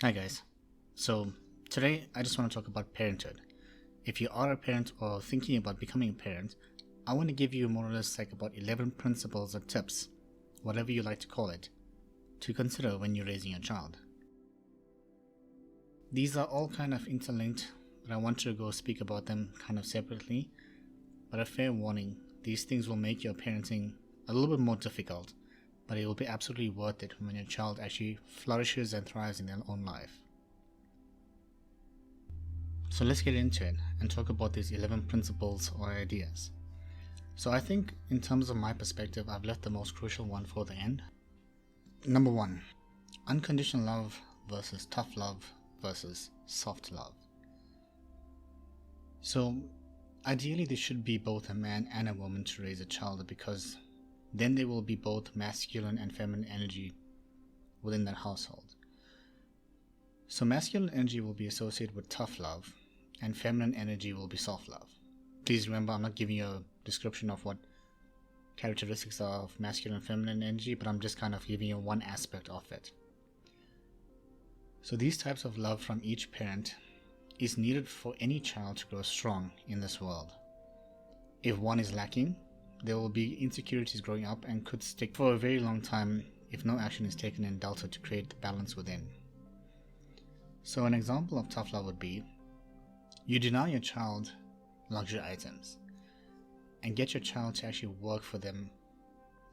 Hi guys. So today I just want to talk about parenthood. If you are a parent or thinking about becoming a parent, I want to give you more or less like about 11 principles or tips, whatever you like to call it, to consider when you're raising a child. These are all kind of interlinked, but I want to go speak about them kind of separately. But a fair warning, these things will make your parenting a little bit more difficult, but it will be absolutely worth it when your child actually flourishes and thrives in their own life. So let's get into it and talk about these 11 principles or ideas. So I think in terms of my perspective, I've left the most crucial one for the end. Number 1, unconditional love versus tough love versus soft love. So ideally there should be both a man and a woman to raise a child, because then there will be both masculine and feminine energy within that household. So masculine energy will be associated with tough love and feminine energy will be soft love. Please remember, I'm not giving you a description of what characteristics are of masculine and feminine energy, but I'm just kind of giving you one aspect of it. So these types of love from each parent is needed for any child to grow strong in this world. If one is lacking, there will be insecurities growing up and could stick for a very long time if no action is taken in adulthood to create the balance within. So an example of tough love would be, you deny your child luxury items and get your child to actually work for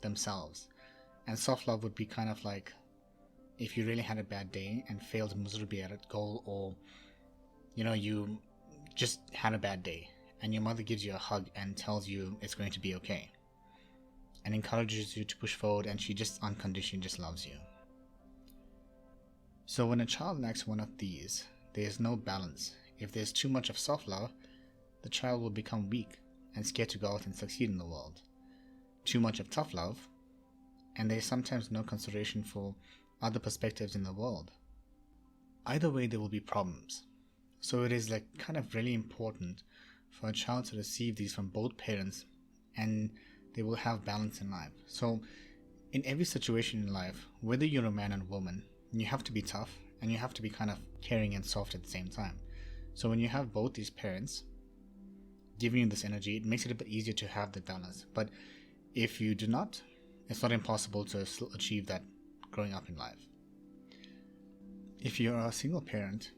themselves. And soft love would be kind of like if you really had a bad day and failed miserably at a goal, or you just had a bad day and your mother gives you a hug and tells you it's going to be okay and encourages you to push forward, and she just unconditionally just loves you. So when a child lacks one of these, there is no balance. If there's too much of soft love, the child will become weak and scared to go out and succeed in the world. Too much of tough love, and there's sometimes no consideration for other perspectives in the world. Either way, there will be problems. So it is like kind of really important for a child to receive these from both parents, and they will have balance in life. So in every situation in life, whether you're a man or a woman, you have to be tough and you have to be kind of caring and soft at the same time. So when you have both these parents giving you this energy, it makes it a bit easier to have the balance. But if you do not, it's not impossible to still achieve that growing up in life. If you're a single parent,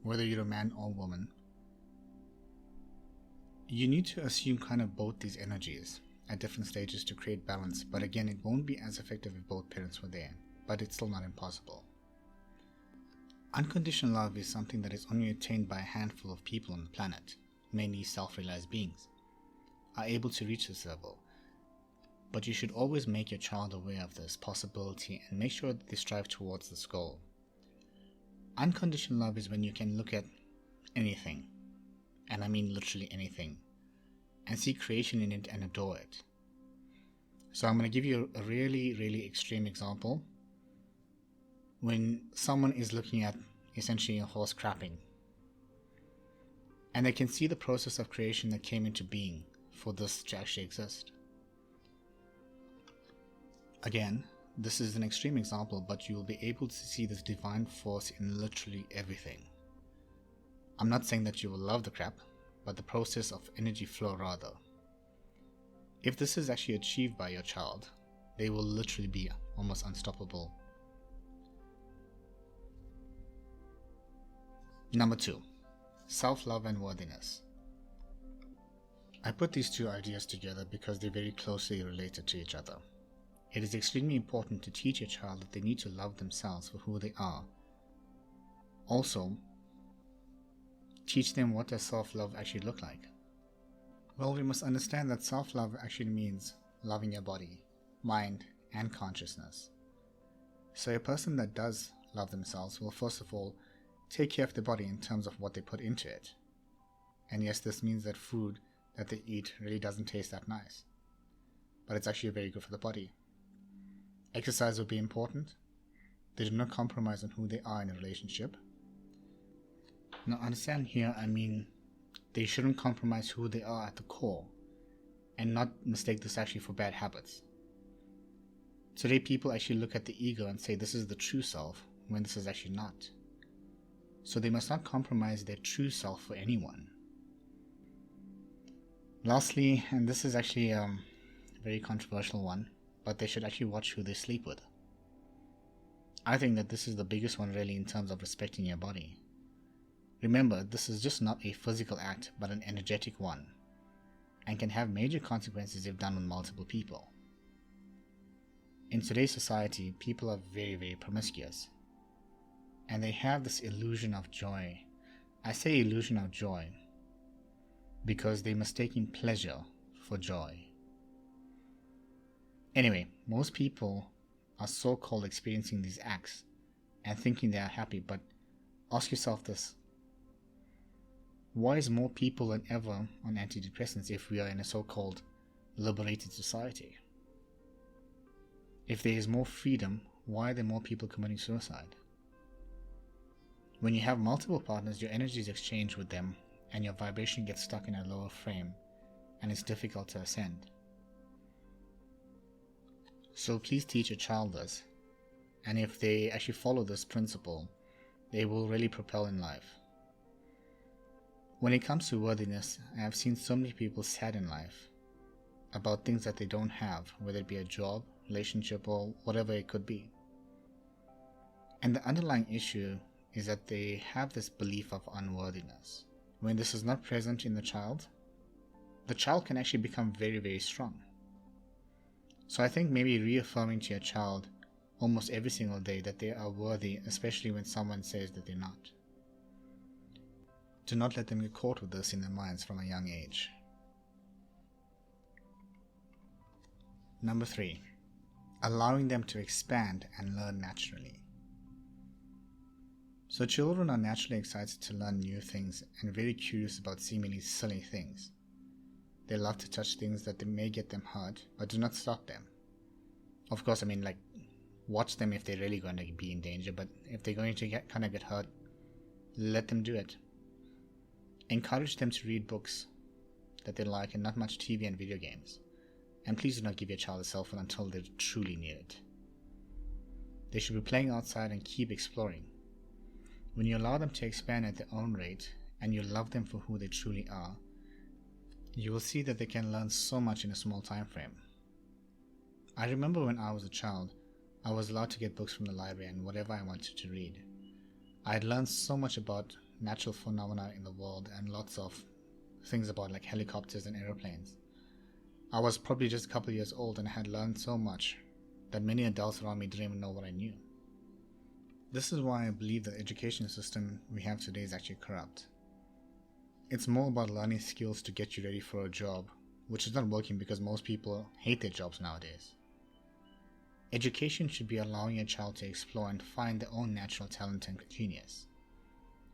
whether you're a man or woman, you need to assume kind of both these energies at different stages to create balance. But again, it won't be as effective if both parents were there, but it's still not impossible. Unconditional love is something that is only attained by a handful of people on the planet. Mainly self-realized beings are able to reach this level. But you should always make your child aware of this possibility and make sure that they strive towards this goal. Unconditional love is when you can look at anything, and I mean literally anything, and see creation in it and adore it. So I'm going to give you a really, really extreme example. When someone is looking at essentially a horse crapping, and they can see the process of creation that came into being for this to actually exist. Again, this is an extreme example, but you will be able to see this divine force in literally everything. I'm not saying that you will love the crap, but the process of energy flow rather. If this is actually achieved by your child, they will literally be almost unstoppable. Number 2, self-love and worthiness. I put these two ideas together because they're very closely related to each other. It is extremely important to teach your child that they need to love themselves for who they are. Also, teach them what does self-love actually look like. Well, we must understand that self-love actually means loving your body, mind, and consciousness. So a person that does love themselves will first of all take care of their body in terms of what they put into it. And yes, this means that food that they eat really doesn't taste that nice, but it's actually very good for the body. Exercise will be important. They do not compromise on who they are in a relationship. Now understand here, I mean, they shouldn't compromise who they are at the core and not mistake this actually for bad habits. Today people actually look at the ego and say this is the true self, when this is actually not. so they must not compromise their true self for anyone. Lastly, and this is actually a very controversial one, but they should actually watch who they sleep with. I think that this is the biggest one really in terms of respecting your body. Remember, this is just not a physical act, but an energetic one, and can have major consequences if done with multiple people. In today's society, people are very, very promiscuous, and they have this illusion of joy. I say illusion of joy because they're mistaking pleasure for joy. Anyway, most people are so-called experiencing these acts and thinking they are happy, but ask yourself this: why is more people than ever on antidepressants if we are in a so-called liberated society? If there is more freedom, why are there more people committing suicide? When you have multiple partners, your energy is exchanged with them and your vibration gets stuck in a lower frame and it's difficult to ascend. So please teach your child this, and if they actually follow this principle, they will really propel in life. When it comes to worthiness, I have seen so many people sad in life about things that they don't have, whether it be a job, relationship, or whatever it could be. And the underlying issue is that they have this belief of unworthiness. When this is not present in the child can actually become very, very strong. So I think maybe reaffirming to your child almost every single day that they are worthy, especially when someone says that they're not. Do not let them get caught with this in their minds from a young age. Number 3, allowing them to expand and learn naturally. So children are naturally excited to learn new things and very curious about seemingly silly things. They love to touch things that they may get them hurt, but do not stop them. Of course, watch them if they're really going to be in danger, but if they're going to get hurt, let them do it. Encourage them to read books that they like and not much TV and video games. And please do not give your child a cell phone until they truly need it. They should be playing outside and keep exploring. When you allow them to expand at their own rate and you love them for who they truly are, you will see that they can learn so much in a small time frame. I remember when I was a child, I was allowed to get books from the library and whatever I wanted to read. I had learned so much about natural phenomena in the world and lots of things about like helicopters and aeroplanes. I was probably just a couple of years old and had learned so much that many adults around me didn't even know what I knew. This is why I believe the education system we have today is actually corrupt. It's more about learning skills to get you ready for a job, which is not working because most people hate their jobs nowadays. Education should be allowing a child to explore and find their own natural talent and genius,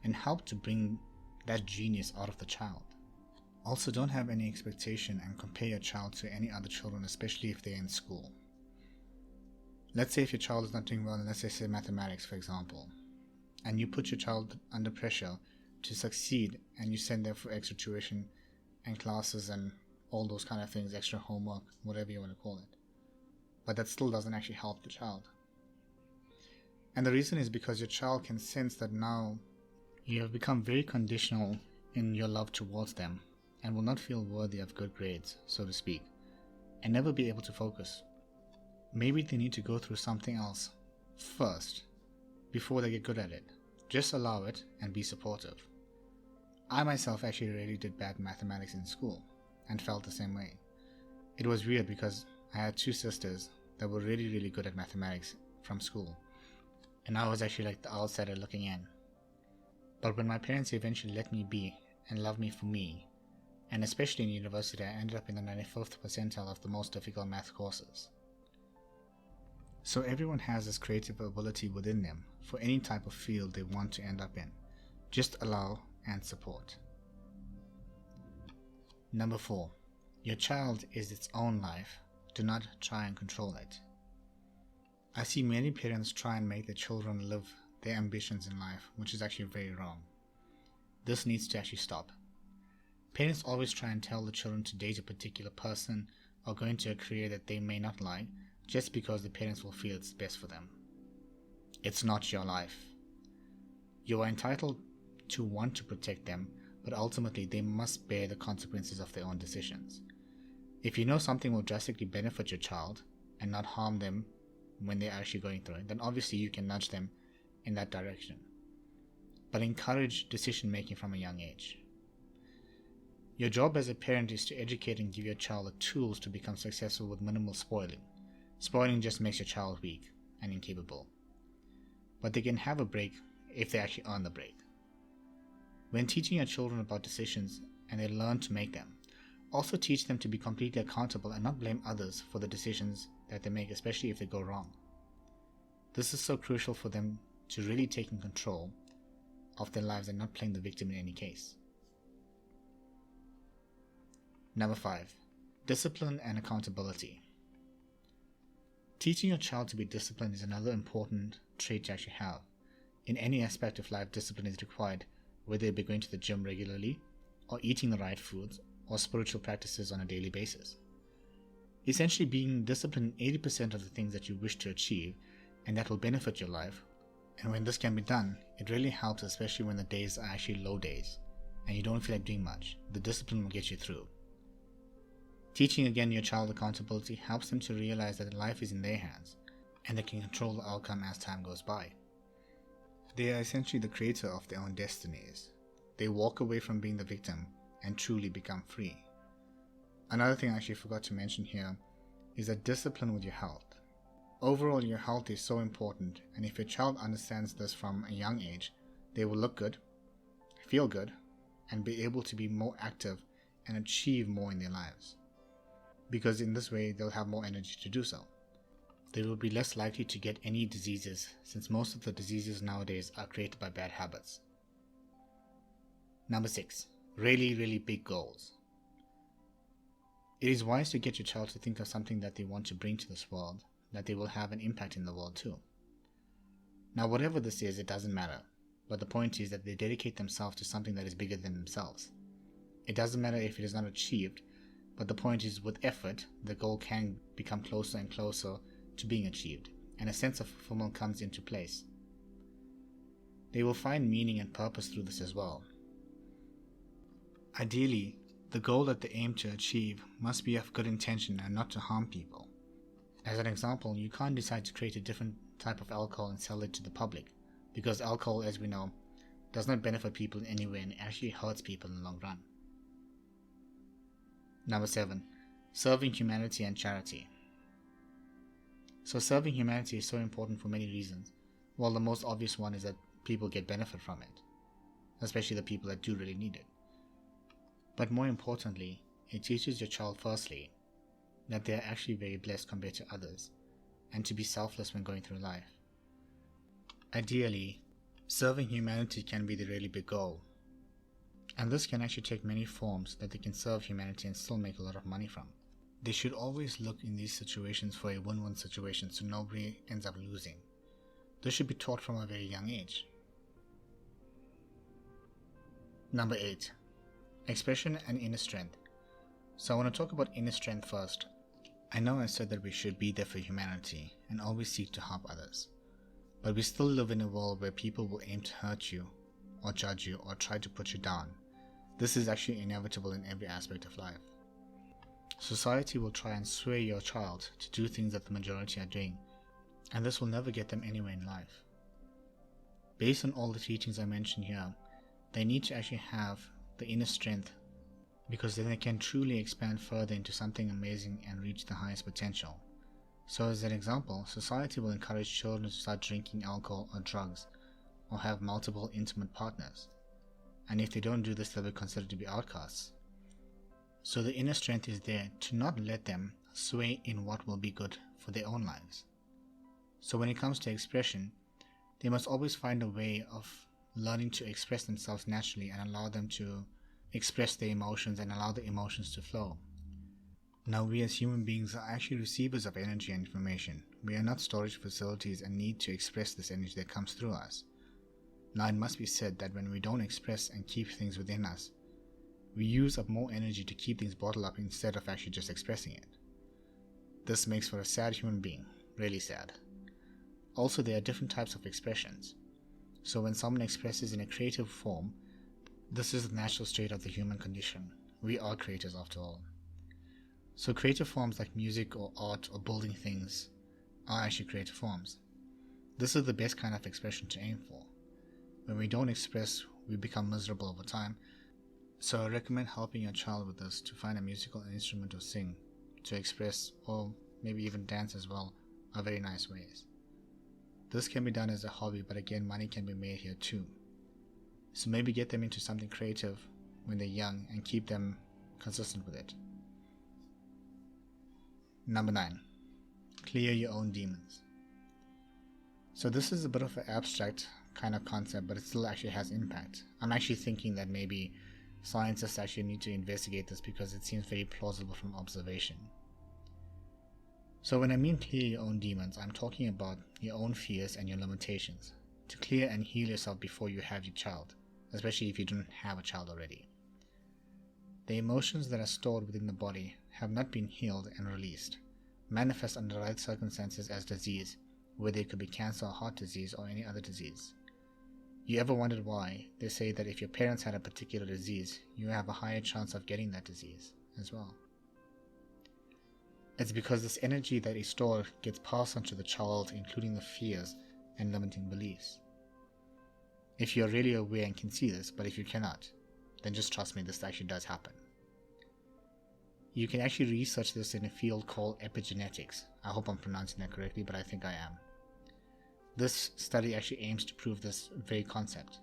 and help to bring that genius out of the child. Also, don't have any expectation and compare your child to any other children, especially if they're in school. Let's say if your child is not doing well in, let's say mathematics, for example, and you put your child under pressure to succeed and you send them for extra tuition and classes and all those kind of things, extra homework, whatever you want to call it. But that still doesn't actually help the child. And the reason is because your child can sense that now you have become very conditional in your love towards them and will not feel worthy of good grades, so to speak, and never be able to focus. Maybe they need to go through something else first before they get good at it. Just allow it and be supportive. I myself actually really did bad mathematics in school and felt the same way. It was weird because I had 2 sisters that were really, really good at mathematics from school, and I was actually like the outsider looking in. But when my parents eventually let me be and loved me for me, and especially in university, I ended up in the 95th percentile of the most difficult math courses. So everyone has this creative ability within them for any type of field they want to end up in. Just allow and support. Number 4, your child is its own life. Do not try and control it. I see many parents try and make their children live their ambitions in life, which is actually very wrong. This needs to actually stop. Parents always try and tell the children to date a particular person or go into a career that they may not like just because the parents will feel it's best for them. It's not your life. You are entitled to want to protect them, but ultimately they must bear the consequences of their own decisions. If you know something will drastically benefit your child and not harm them when they're actually going through it, then obviously you can nudge them in that direction. But encourage decision making from a young age. Your job as a parent is to educate and give your child the tools to become successful with minimal spoiling. Spoiling just makes your child weak and incapable. But they can have a break if they actually earn the break. When teaching your children about decisions and they learn to make them, also teach them to be completely accountable and not blame others for the decisions that they make, especially if they go wrong. This is so crucial for them to really taking control of their lives and not playing the victim in any case. Number 5. Discipline and accountability. Teaching your child to be disciplined is another important trait to actually have. In any aspect of life, discipline is required, whether it be going to the gym regularly, or eating the right foods, or spiritual practices on a daily basis. Essentially, being disciplined in 80% of the things that you wish to achieve, and that will benefit your life. And when this can be done, it really helps, especially when the days are actually low days, and you don't feel like doing much. The discipline will get you through. Teaching again your child accountability helps them to realize that life is in their hands, and they can control the outcome as time goes by. They are essentially the creator of their own destinies. They walk away from being the victim and truly become free. Another thing I actually forgot to mention here is that discipline with your health. Overall, your health is so important, and if your child understands this from a young age, they will look good, feel good, and be able to be more active and achieve more in their lives. Because in this way, they'll have more energy to do so. They will be less likely to get any diseases, since most of the diseases nowadays are created by bad habits. Number 6. Really big goals. It is wise to get your child to think of something that they want to bring to this world, that they will have an impact in the world too. Now whatever this is, it doesn't matter, but the point is that they dedicate themselves to something that is bigger than themselves. It doesn't matter if it is not achieved, but the point is with effort, the goal can become closer and closer to being achieved, and a sense of fulfillment comes into place. They will find meaning and purpose through this as well. Ideally, the goal that they aim to achieve must be of good intention and not to harm people. As an example, you can't decide to create a different type of alcohol and sell it to the public, because alcohol, as we know, does not benefit people in any way and actually hurts people in the long run. Number 7. Serving humanity and charity. So serving humanity is so important for many reasons. Well, the most obvious one is that people get benefit from it, especially the people that do really need it. But more importantly, it teaches your child firstly that they are actually very blessed compared to others, and to be selfless when going through life. Ideally, serving humanity can be the really big goal. And this can actually take many forms that they can serve humanity and still make a lot of money from. They should always look in these situations for a win-win situation so nobody ends up losing. This should be taught from a very young age. Number 8. Expression and inner strength. So I want to talk about inner strength first. I know I said that we should be there for humanity and always seek to help others. But we still live in a world where people will aim to hurt you, or judge you, or try to put you down. This is actually inevitable in every aspect of life. Society will try and sway your child to do things that the majority are doing, and this will never get them anywhere in life. Based on all the teachings I mentioned here, they need to actually have the inner strength, because then they can truly expand further into something amazing and reach the highest potential. So as an example, society will encourage children to start drinking alcohol or drugs, or have multiple intimate partners. And if they don't do this, they'll be considered to be outcasts. So the inner strength is there to not let them sway in what will be good for their own lives. So when it comes to expression, they must always find a way of learning to express themselves naturally and allow them to express their emotions and allow the emotions to flow. Now we as human beings are actually receivers of energy and information. We are not storage facilities and need to express this energy that comes through us. Now it must be said that when we don't express and keep things within us, we use up more energy to keep things bottled up instead of actually just expressing it. This makes for a sad human being, really sad. Also, there are different types of expressions. So when someone expresses in a creative form, this is the natural state of the human condition. We are creators after all. So creative forms like music or art or building things are actually creative forms. This is the best kind of expression to aim for. When we don't express, we become miserable over time. So I recommend helping your child with this, to find a musical instrument or sing, to express, or maybe even dance as well, are very nice ways. This can be done as a hobby, but again, money can be made here too. So maybe get them into something creative when they're young and keep them consistent with it. Number 9. Clear your own demons. So this is a bit of an abstract kind of concept, but it still actually has impact. I'm actually thinking that maybe scientists actually need to investigate this because it seems very plausible from observation. So when I mean clear your own demons, I'm talking about your own fears and your limitations, to clear and heal yourself before you have your child, especially if you don't have a child already. The emotions that are stored within the body have not been healed and released, manifest under the right circumstances as disease, whether it could be cancer or heart disease or any other disease. You ever wondered why they say that if your parents had a particular disease, you have a higher chance of getting that disease as well? It's because this energy that is stored gets passed on to the child, including the fears and limiting beliefs. If you're really aware and can see this, but if you cannot, then just trust me, this actually does happen. You can actually research this in a field called epigenetics. I hope I'm pronouncing that correctly, but I think I am. This study actually aims to prove this very concept.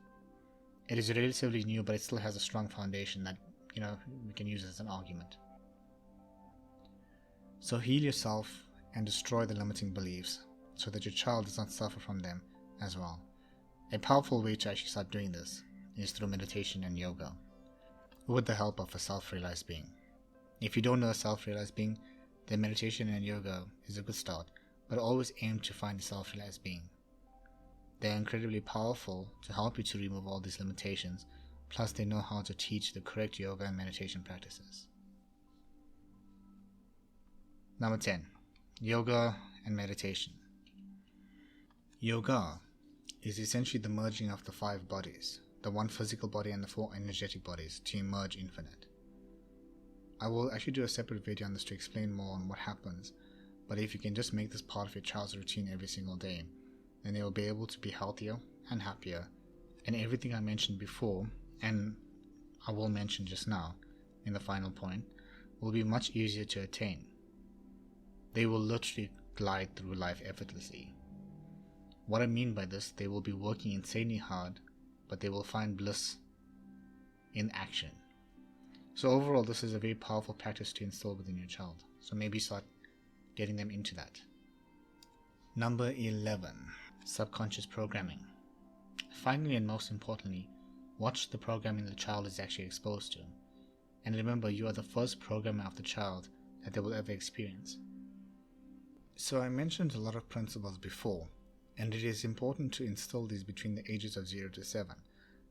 It is relatively new, but it still has a strong foundation that, we can use as an argument. So heal yourself and destroy the limiting beliefs so that your child does not suffer from them as well. A powerful way to actually start doing this is through meditation and yoga, with the help of a self-realized being. If you don't know a self-realized being, then meditation and yoga is a good start, but always aim to find a self-realized being. They are incredibly powerful to help you to remove all these limitations, plus they know how to teach the correct yoga and meditation practices. Number 10. Yoga and meditation. Yoga is essentially the merging of the 5 bodies, the 1 physical body and the 4 energetic bodies, to emerge infinite. I will actually do a separate video on this to explain more on what happens, but if you can just make this part of your child's routine every single day, then they will be able to be healthier and happier, and everything I mentioned before, and I will mention just now in the final point, will be much easier to attain. They will literally glide through life effortlessly. What I mean by this, they will be working insanely hard, but they will find bliss in action. So overall, this is a very powerful practice to instill within your child. So maybe start getting them into that. Number 11. Subconscious programming. Finally, and most importantly, watch the programming the child is actually exposed to. And remember, you are the first programmer of the child that they will ever experience. So I mentioned a lot of principles before, and it is important to instill these between the ages of 0 to 7,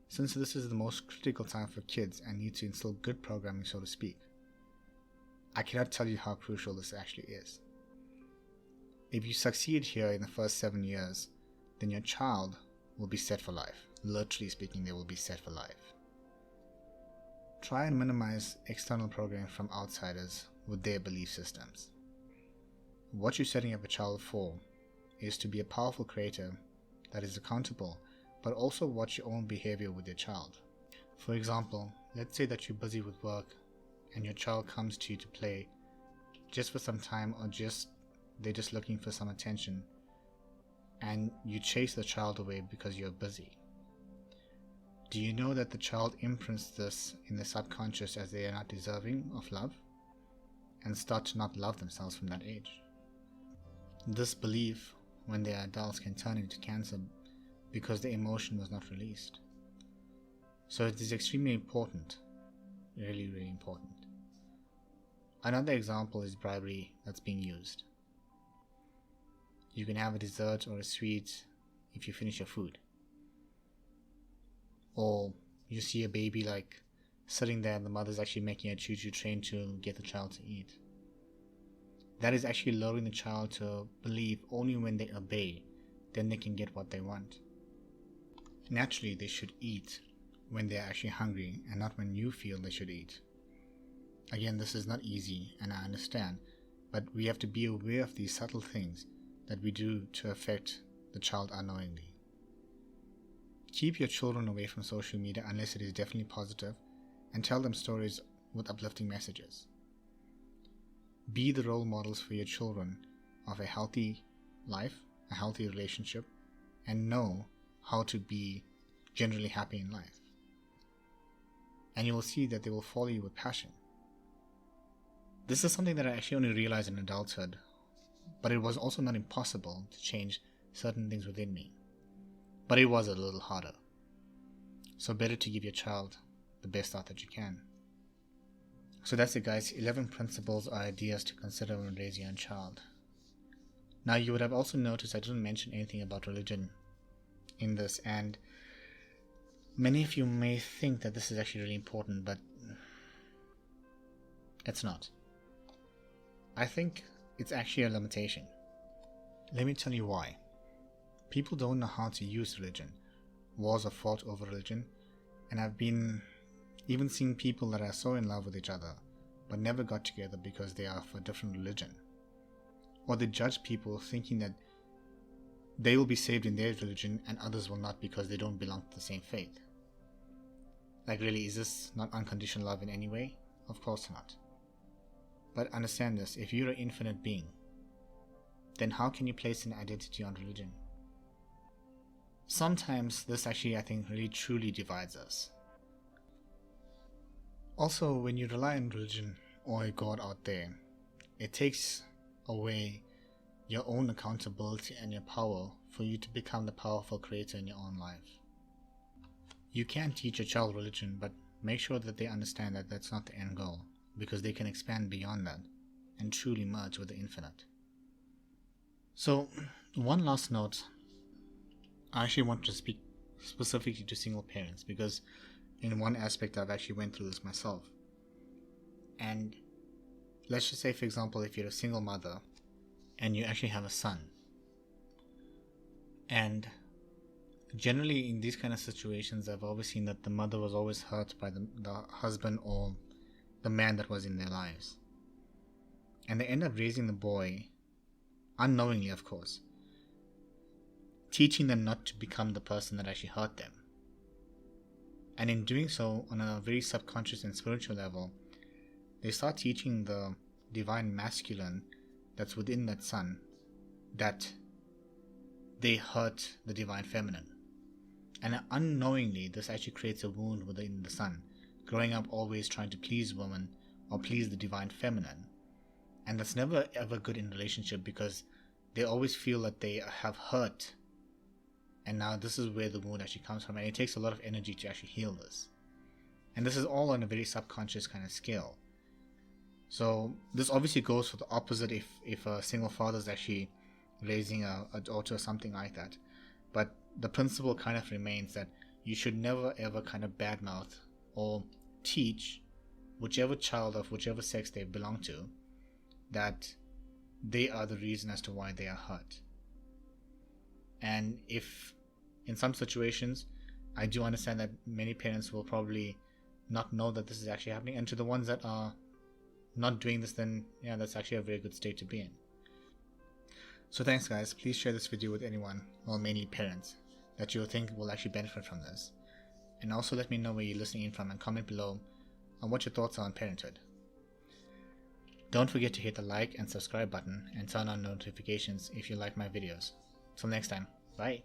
since this is the most critical time for kids and need to instill good programming, so to speak. I cannot tell you how crucial this actually is. If you succeed here in the first 7 years, then your child will be set for life. Literally speaking, they will be set for life. Try and minimize external programming from outsiders with their belief systems. What you're setting up a child for is to be a powerful creator that is accountable, but also watch your own behavior with your child. For example, let's say that you're busy with work and your child comes to you to play just for some time, or they're just looking for some attention, and you chase the child away because you're busy. Do you know that the child imprints this in the subconscious as they are not deserving of love and start to not love themselves from that age? This belief, when they are adults, can turn into cancer because the emotion was not released. So it is extremely important, really, really important. Another example is bribery that's being used. You can have a dessert or a sweet if you finish your food. Or you see a baby sitting there and the mother's actually making a choo-choo train to get the child to eat. That is actually lowering the child to believe only when they obey, then they can get what they want. naturally they should eat when they're actually hungry and not when you feel they should eat. Again, this is not easy, and I understand, but we have to be aware of these subtle things that we do to affect the child unknowingly. Keep your children away from social media unless it is definitely positive, and tell them stories with uplifting messages. Be the role models for your children of a healthy life, a healthy relationship, and know how to be generally happy in life. And you will see that they will follow you with passion. This is something that I actually only realized in adulthood, but it was also not impossible to change certain things within me. But it was a little harder. So better to give your child the best start that you can. So that's it, guys. 11 principles or ideas to consider when raising your own child. Now, you would have also noticed I didn't mention anything about religion in this, and many of you may think that this is actually really important, but it's not. I think it's actually a limitation. Let me tell you why. People don't know how to use religion. Wars are fought over religion, and I've been even seeing people that are so in love with each other but never got together because they are of a different religion. Or they judge people thinking that they will be saved in their religion and others will not because they don't belong to the same faith. Like, really, is this not unconditional love in any way? Of course not. But understand this, if you're an infinite being, then how can you place an identity on religion? Sometimes this actually, I think, really truly divides us. Also, when you rely on religion or a God out there, it takes away your own accountability and your power for you to become the powerful creator in your own life. You can teach your child religion, but make sure that they understand that that's not the end goal, because they can expand beyond that and truly merge with the infinite. So, one last note. I actually want to speak specifically to single parents, because in one aspect I've actually went through this myself. And let's just say, for example, if you're a single mother and you actually have a son, and generally in these kind of situations I've always seen that the mother was always hurt by the husband or the man that was in their lives, and they end up raising the boy unknowingly, of course, teaching them not to become the person that actually hurt them. And in doing so, on a very subconscious and spiritual level, they start teaching the divine masculine that's within that son that they hurt the divine feminine. And unknowingly, this actually creates a wound within the son, growing up always trying to please women or please the divine feminine. And that's never ever good in a relationship, because they always feel that they have hurt. And now this is where the wound actually comes from, and it takes a lot of energy to actually heal this. And this is all on a very subconscious kind of scale. So this obviously goes for the opposite if a single father is actually raising a daughter or something like that. But the principle kind of remains that you should never ever kind of badmouth or teach whichever child of whichever sex they belong to that they are the reason as to why they are hurt. And if in some situations, I do understand that many parents will probably not know that this is actually happening, and to the ones that are not doing this, then yeah, that's actually a very good state to be in. So thanks, guys. Please share this video with anyone, or mainly parents, that you think will actually benefit from this. And also let me know where you're listening in from, and comment below on what your thoughts are on parenthood. Don't forget to hit the like and subscribe button and turn on notifications if you like my videos. Till next time, bye.